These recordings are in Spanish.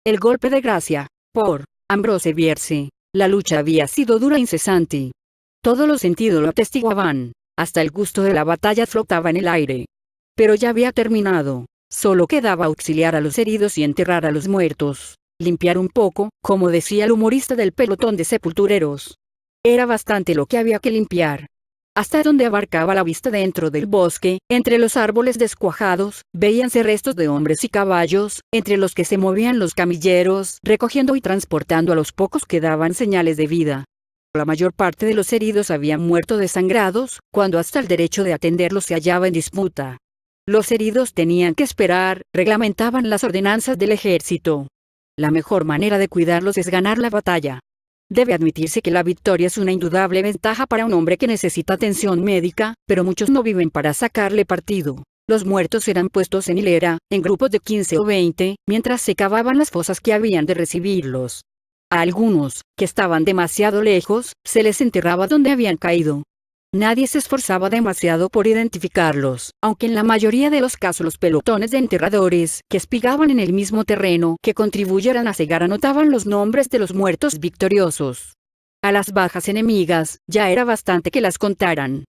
El golpe de gracia, por Ambrose Bierce. La lucha había sido dura e incesante. Todos los sentidos lo atestiguaban. Hasta el gusto de la batalla flotaba en el aire. Pero ya había terminado. Solo quedaba auxiliar a los heridos y enterrar a los muertos. Limpiar un poco, como decía el humorista del pelotón de sepultureros. Era bastante lo que había que limpiar. Hasta donde abarcaba la vista dentro del bosque, entre los árboles descuajados, veíanse restos de hombres y caballos, entre los que se movían los camilleros, recogiendo y transportando a los pocos que daban señales de vida. La mayor parte de los heridos habían muerto desangrados, cuando hasta el derecho de atenderlos se hallaba en disputa. Los heridos tenían que esperar, reglamentaban las ordenanzas del ejército. La mejor manera de cuidarlos es ganar la batalla. Debe admitirse que la victoria es una indudable ventaja para un hombre que necesita atención médica, pero muchos no viven para sacarle partido. Los muertos eran puestos en hilera, en grupos de 15 o 20, mientras se cavaban las fosas que habían de recibirlos. A algunos, que estaban demasiado lejos, se les enterraba donde habían caído. Nadie se esforzaba demasiado por identificarlos, aunque en la mayoría de los casos los pelotones de enterradores, que espigaban en el mismo terreno que contribuyeran a cegar anotaban los nombres de los muertos victoriosos. A las bajas enemigas, ya era bastante que las contaran.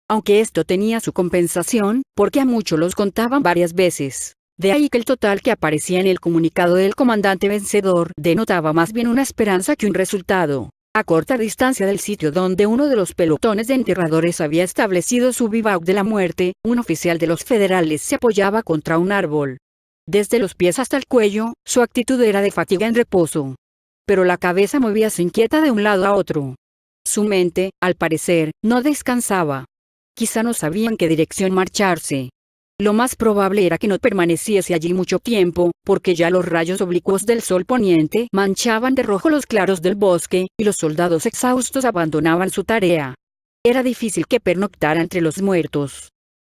Aunque esto tenía su compensación, porque a muchos los contaban varias veces. De ahí que el total que aparecía en el comunicado del comandante vencedor denotaba más bien una esperanza que un resultado. A corta distancia del sitio donde uno de los pelotones de enterradores había establecido su bivouac de la muerte, un oficial de los federales se apoyaba contra un árbol. Desde los pies hasta el cuello, su actitud era de fatiga en reposo. Pero la cabeza movíase inquieta de un lado a otro. Su mente, al parecer, no descansaba. Quizá no sabía en qué dirección marcharse. Lo más probable era que no permaneciese allí mucho tiempo, porque ya los rayos oblicuos del sol poniente manchaban de rojo los claros del bosque, y los soldados exhaustos abandonaban su tarea. Era difícil que pernoctara entre los muertos.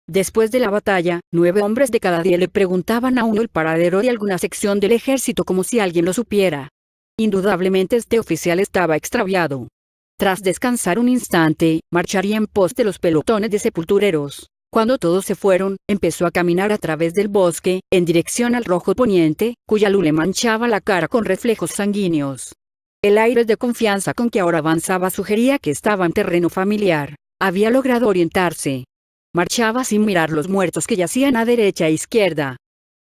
Después de la batalla, 9 hombres de cada 10 le preguntaban a uno el paradero de alguna sección del ejército como si alguien lo supiera. Indudablemente este oficial estaba extraviado. Tras descansar un instante, marcharía en pos de los pelotones de sepultureros. Cuando todos se fueron, empezó a caminar a través del bosque, en dirección al rojo poniente, cuya luz le manchaba la cara con reflejos sanguíneos. El aire de confianza con que ahora avanzaba sugería que estaba en terreno familiar. Había logrado orientarse. Marchaba sin mirar los muertos que yacían a derecha e izquierda.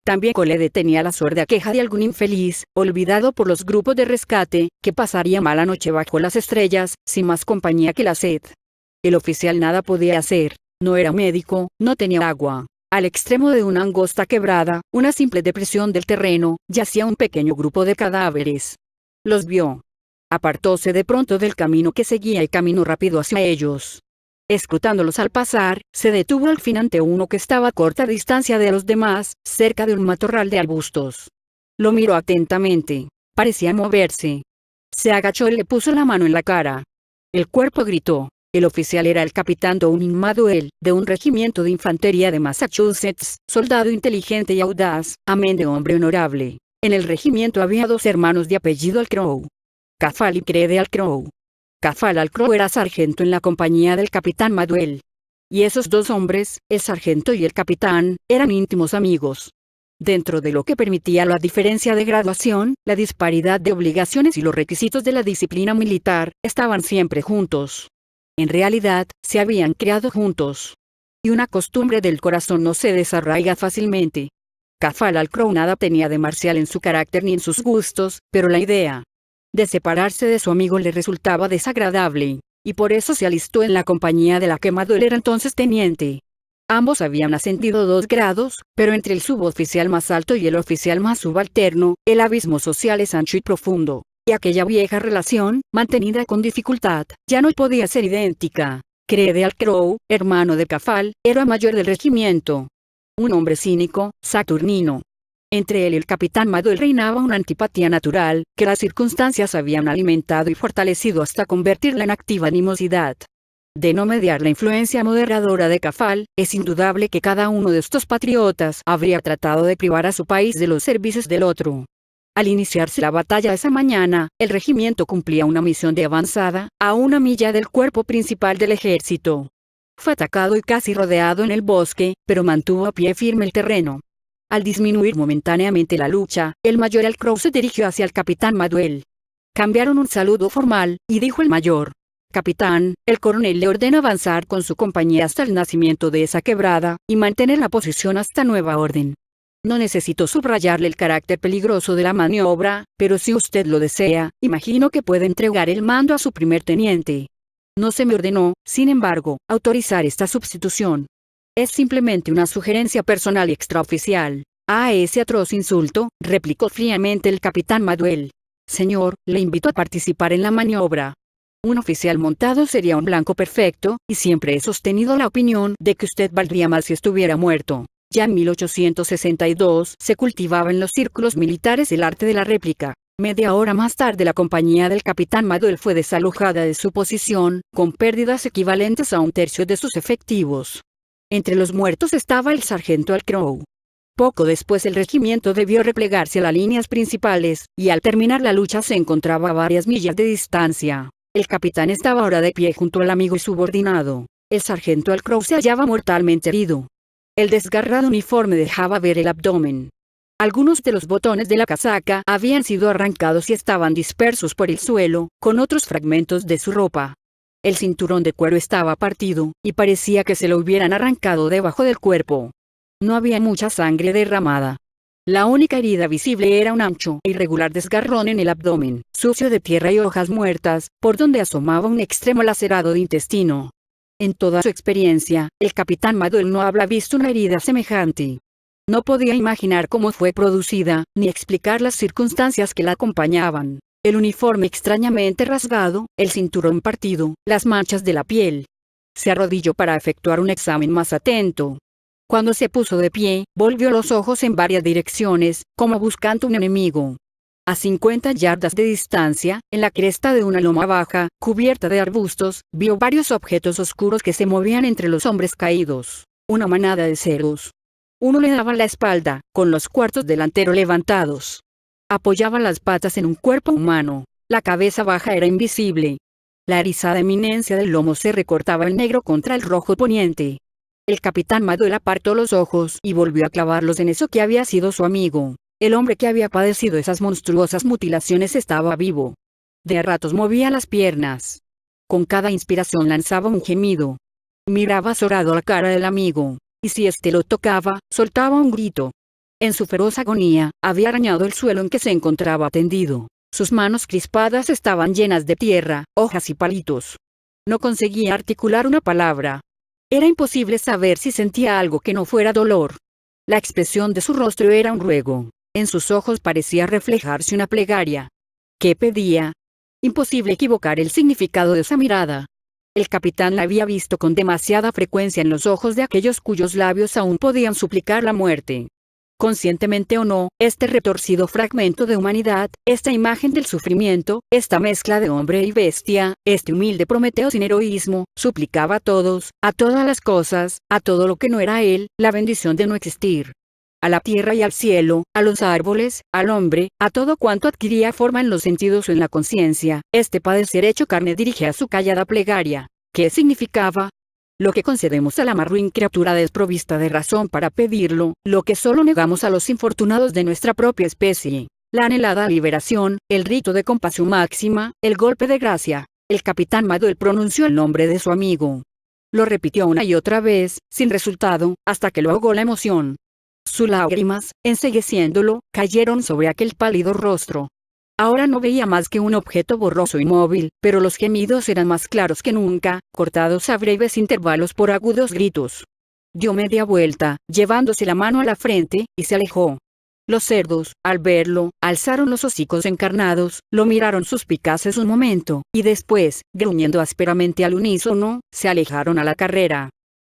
También le detenía la sorda queja de algún infeliz, olvidado por los grupos de rescate, que pasaría mala noche bajo las estrellas, sin más compañía que la sed. El oficial nada podía hacer. No era médico, no tenía agua. Al extremo de una angosta quebrada, una simple depresión del terreno, yacía un pequeño grupo de cadáveres. Los vio. Apartóse de pronto del camino que seguía y caminó rápido hacia ellos. Escrutándolos al pasar, se detuvo al fin ante uno que estaba a corta distancia de los demás, cerca de un matorral de arbustos. Lo miró atentamente. Parecía moverse. Se agachó y le puso la mano en la cara. El cuerpo gritó. El oficial era el capitán Downing Maduel, de un regimiento de infantería de Massachusetts, soldado inteligente y audaz, amén de hombre honorable. En el regimiento había 2 hermanos de apellido Alcrow. Caffal y Crede Alcrow. Caffal Alcrow era sargento en la compañía del capitán Maduel. Y esos 2 hombres, el sargento y el capitán, eran íntimos amigos. Dentro de lo que permitía la diferencia de graduación, la disparidad de obligaciones y los requisitos de la disciplina militar, estaban siempre juntos. En realidad, se habían criado juntos. Y una costumbre del corazón no se desarraiga fácilmente. Caffal Alcrow nada tenía de marcial en su carácter ni en sus gustos, pero la idea de separarse de su amigo le resultaba desagradable, y por eso se alistó en la compañía de la que Maduel era entonces teniente. Ambos habían ascendido 2 grados, pero entre el suboficial más alto y el oficial más subalterno, el abismo social es ancho y profundo. Y aquella vieja relación, mantenida con dificultad, ya no podía ser idéntica. Crede Alcrow, hermano de Caffal, era mayor del regimiento. Un hombre cínico, saturnino. Entre él y el capitán Maduel reinaba una antipatía natural, que las circunstancias habían alimentado y fortalecido hasta convertirla en activa animosidad. De no mediar la influencia moderadora de Caffal, es indudable que cada uno de estos patriotas habría tratado de privar a su país de los servicios del otro. Al iniciarse la batalla esa mañana, el regimiento cumplía una misión de avanzada, a 1 milla del cuerpo principal del ejército. Fue atacado y casi rodeado en el bosque, pero mantuvo a pie firme el terreno. Al disminuir momentáneamente la lucha, el mayoral Crow se dirigió hacia el capitán Maduel. Cambiaron un saludo formal, y dijo el mayor: «Capitán, el coronel le ordena avanzar con su compañía hasta el nacimiento de esa quebrada, y mantener la posición hasta nueva orden. No necesito subrayarle el carácter peligroso de la maniobra, pero si usted lo desea, imagino que puede entregar el mando a su primer teniente. No se me ordenó, sin embargo, autorizar esta sustitución. Es simplemente una sugerencia personal y extraoficial». A ese atroz insulto, replicó fríamente el capitán Maduel: «Señor, le invito a participar en la maniobra. Un oficial montado sería un blanco perfecto, y siempre he sostenido la opinión de que usted valdría más si estuviera muerto». Ya en 1862 se cultivaba en los círculos militares el arte de la réplica. Media hora más tarde la compañía del capitán Maduel fue desalojada de su posición, con pérdidas equivalentes a un tercio de sus efectivos. Entre los muertos estaba el sargento Al Crow. Poco después el regimiento debió replegarse a las líneas principales, y al terminar la lucha se encontraba a varias millas de distancia. El capitán estaba ahora de pie junto al amigo y subordinado. El sargento Al Crow se hallaba mortalmente herido. El desgarrado uniforme dejaba ver el abdomen. Algunos de los botones de la casaca habían sido arrancados y estaban dispersos por el suelo, con otros fragmentos de su ropa. El cinturón de cuero estaba partido, y parecía que se lo hubieran arrancado debajo del cuerpo. No había mucha sangre derramada. La única herida visible era un ancho e irregular desgarrón en el abdomen, sucio de tierra y hojas muertas, por donde asomaba un extremo lacerado de intestino. En toda su experiencia, el capitán Maduel no había visto una herida semejante. No podía imaginar cómo fue producida, ni explicar las circunstancias que la acompañaban. El uniforme extrañamente rasgado, el cinturón partido, las manchas de la piel. Se arrodilló para efectuar un examen más atento. Cuando se puso de pie, volvió los ojos en varias direcciones, como buscando un enemigo. A 50 yardas de distancia, en la cresta de una loma baja, cubierta de arbustos, vio varios objetos oscuros que se movían entre los hombres caídos. Una manada de cerdos. Uno le daba la espalda, con los cuartos delanteros levantados. Apoyaba las patas en un cuerpo humano. La cabeza baja era invisible. La erizada eminencia del lomo se recortaba en negro contra el rojo poniente. El capitán Maduel apartó los ojos y volvió a clavarlos en eso que había sido su amigo. El hombre que había padecido esas monstruosas mutilaciones estaba vivo. De a ratos movía las piernas. Con cada inspiración lanzaba un gemido. Miraba azorado la cara del amigo, y si éste lo tocaba, soltaba un grito. En su feroz agonía, había arañado el suelo en que se encontraba tendido. Sus manos crispadas estaban llenas de tierra, hojas y palitos. No conseguía articular una palabra. Era imposible saber si sentía algo que no fuera dolor. La expresión de su rostro era un ruego. En sus ojos parecía reflejarse una plegaria. ¿Qué pedía? Imposible equivocar el significado de esa mirada. El capitán la había visto con demasiada frecuencia en los ojos de aquellos cuyos labios aún podían suplicar la muerte. Conscientemente o no, este retorcido fragmento de humanidad, esta imagen del sufrimiento, esta mezcla de hombre y bestia, este humilde Prometeo sin heroísmo, suplicaba a todos, a todas las cosas, a todo lo que no era él, la bendición de no existir. A la tierra y al cielo, a los árboles, al hombre, a todo cuanto adquiría forma en los sentidos o en la conciencia, este padecer hecho carne dirigía su callada plegaria. ¿Qué significaba? Lo que concedemos a la más ruin criatura desprovista de razón para pedirlo, lo que solo negamos a los infortunados de nuestra propia especie. La anhelada liberación, el rito de compasión máxima, el golpe de gracia. El capitán Maduel pronunció el nombre de su amigo. Lo repitió una y otra vez, sin resultado, hasta que lo ahogó la emoción. Sus lágrimas, encegueciéndolo, cayeron sobre aquel pálido rostro. Ahora no veía más que un objeto borroso y móvil, pero los gemidos eran más claros que nunca, cortados a breves intervalos por agudos gritos. Dio media vuelta, llevándose la mano a la frente, y se alejó. Los cerdos, al verlo, alzaron los hocicos encarnados, lo miraron suspicaces un momento, y después, gruñendo ásperamente al unísono, se alejaron a la carrera.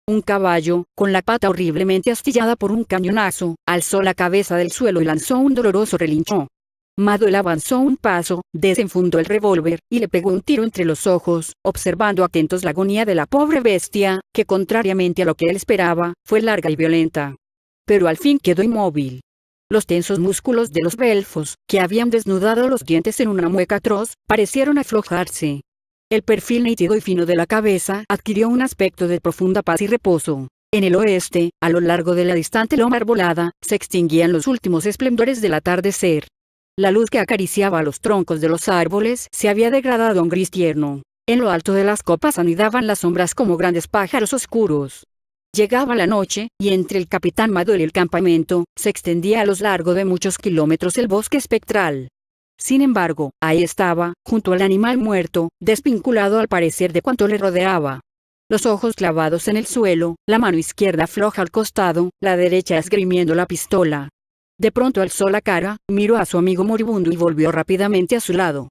Un caballo, con la pata horriblemente astillada por un cañonazo, alzó la cabeza del suelo y lanzó un doloroso relincho. Maduel avanzó un paso, desenfundó el revólver, y le pegó un tiro entre los ojos, observando atentos la agonía de la pobre bestia, que contrariamente a lo que él esperaba, fue larga y violenta. Pero al fin quedó inmóvil. Los tensos músculos de los belfos, que habían desnudado los dientes en una mueca atroz, parecieron aflojarse. El perfil nítido y fino de la cabeza adquirió un aspecto de profunda paz y reposo. En el oeste, a lo largo de la distante loma arbolada, se extinguían los últimos esplendores del atardecer. La luz que acariciaba los troncos de los árboles se había degradado a un gris tierno. En lo alto de las copas anidaban las sombras como grandes pájaros oscuros. Llegaba la noche, y entre el capitán Madol y el campamento, se extendía a lo largo de muchos kilómetros el bosque espectral. Sin embargo, ahí estaba, junto al animal muerto, desvinculado al parecer de cuanto le rodeaba. Los ojos clavados en el suelo, la mano izquierda floja al costado, la derecha esgrimiendo la pistola. De pronto alzó la cara, miró a su amigo moribundo y volvió rápidamente a su lado.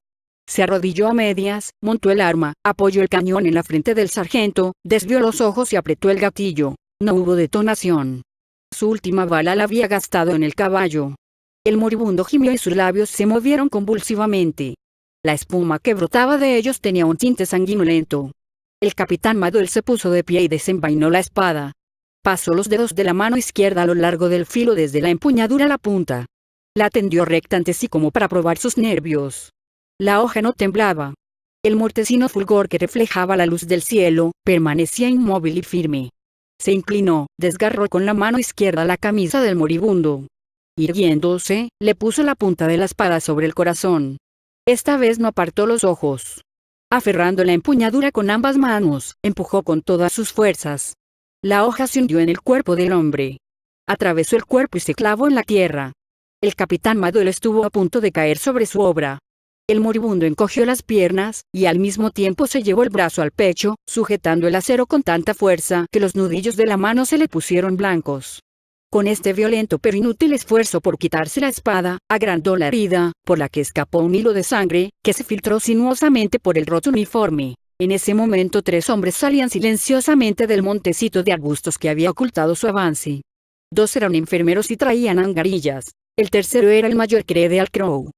Se arrodilló a medias, montó el arma, apoyó el cañón en la frente del sargento, desvió los ojos y apretó el gatillo. No hubo detonación. Su última bala la había gastado en el caballo. El moribundo gimió y sus labios se movieron convulsivamente. La espuma que brotaba de ellos tenía un tinte sanguinolento. El capitán Madol se puso de pie y desenvainó la espada. Pasó los dedos de la mano izquierda a lo largo del filo desde la empuñadura a la punta. La tendió recta ante sí como para probar sus nervios. La hoja no temblaba. El mortecino fulgor que reflejaba la luz del cielo, permanecía inmóvil y firme. Se inclinó, desgarró con la mano izquierda la camisa del moribundo. Irguiéndose, le puso la punta de la espada sobre el corazón. Esta vez no apartó los ojos. Aferrando la empuñadura con ambas manos, empujó con todas sus fuerzas. La hoja se hundió en el cuerpo del hombre. Atravesó el cuerpo y se clavó en la tierra. El capitán Madol estuvo a punto de caer sobre su obra. El moribundo encogió las piernas, y al mismo tiempo se llevó el brazo al pecho, sujetando el acero con tanta fuerza que los nudillos de la mano se le pusieron blancos. Con este violento pero inútil esfuerzo por quitarse la espada, agrandó la herida, por la que escapó un hilo de sangre, que se filtró sinuosamente por el roto uniforme. En ese momento 3 hombres salían silenciosamente del montecito de arbustos que había ocultado su avance. 2 eran enfermeros y traían angarillas. El tercero era el mayor Credeal Crow.